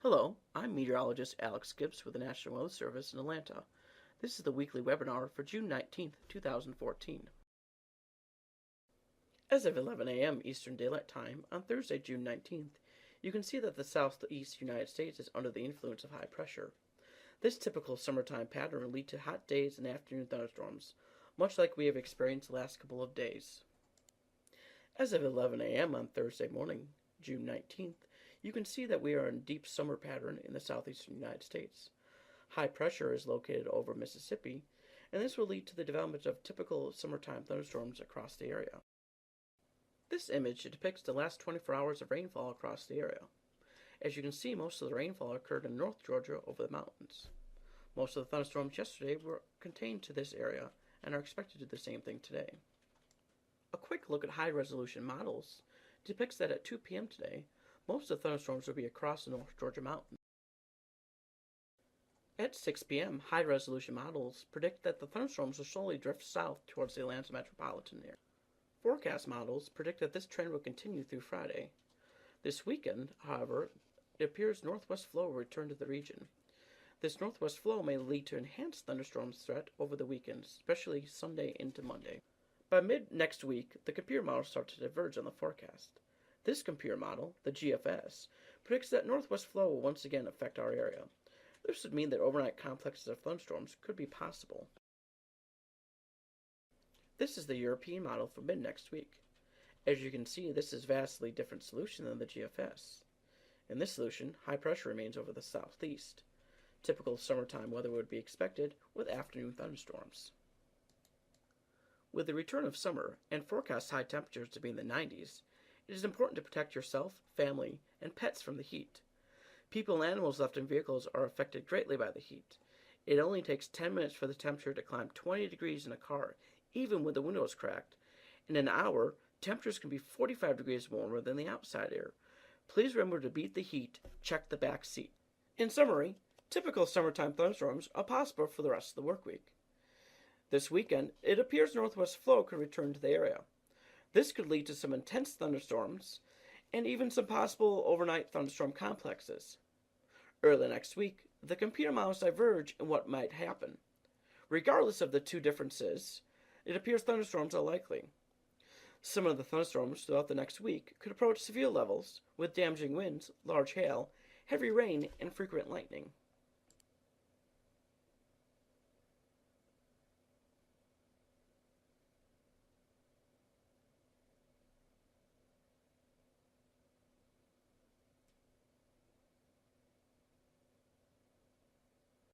Hello, I'm meteorologist Alex Gibbs with the National Weather Service in Atlanta. This is the weekly webinar for June 19th, 2014. As of 11 a.m. Eastern Daylight Time on Thursday, June 19th, you can see that the southeast United States is under the influence of high pressure. This typical summertime pattern will lead to hot days and afternoon thunderstorms, much like we have experienced the last couple of days. As of 11 a.m. on Thursday morning, June 19th, you can see that we are in a deep summer pattern in the southeastern United States. High pressure is located over Mississippi, and this will lead to the development of typical summertime thunderstorms across the area. This image depicts the last 24 hours of rainfall across the area. As you can see, most of the rainfall occurred in North Georgia over the mountains. Most of the thunderstorms yesterday were contained to this area and are expected to do the same thing today. A quick look at high-resolution models depicts that at 2 p.m. today, most of the thunderstorms will be across the North Georgia mountains. At 6 p.m., high-resolution models predict that the thunderstorms will slowly drift south towards the Atlanta metropolitan area. Forecast models predict that this trend will continue through Friday. This weekend, however, it appears northwest flow will return to the region. This northwest flow may lead to enhanced thunderstorms threat over the weekend, especially Sunday into Monday. By mid-next week, the computer models start to diverge on the forecast. This computer model, the GFS, predicts that northwest flow will once again affect our area. This would mean that overnight complexes of thunderstorms could be possible. This is the European model for mid-next week. As you can see, this is a vastly different solution than the GFS. In this solution, high pressure remains over the southeast. Typical summertime weather would be expected with afternoon thunderstorms. With the return of summer and forecast high temperatures to be in the 90s, it is important to protect yourself, family, and pets from the heat. People and animals left in vehicles are affected greatly by the heat. It only takes 10 minutes for the temperature to climb 20 degrees in a car, even with the windows cracked. In an hour, temperatures can be 45 degrees warmer than the outside air. Please remember to beat the heat, check the back seat. In summary, typical summertime thunderstorms are possible for the rest of the work week. This weekend, it appears northwest flow could return to the area. This could lead to some intense thunderstorms and even some possible overnight thunderstorm complexes. Early next week, the computer models diverge in what might happen. Regardless of the two differences, it appears thunderstorms are likely. Some of the thunderstorms throughout the next week could approach severe levels with damaging winds, large hail, heavy rain, and frequent lightning.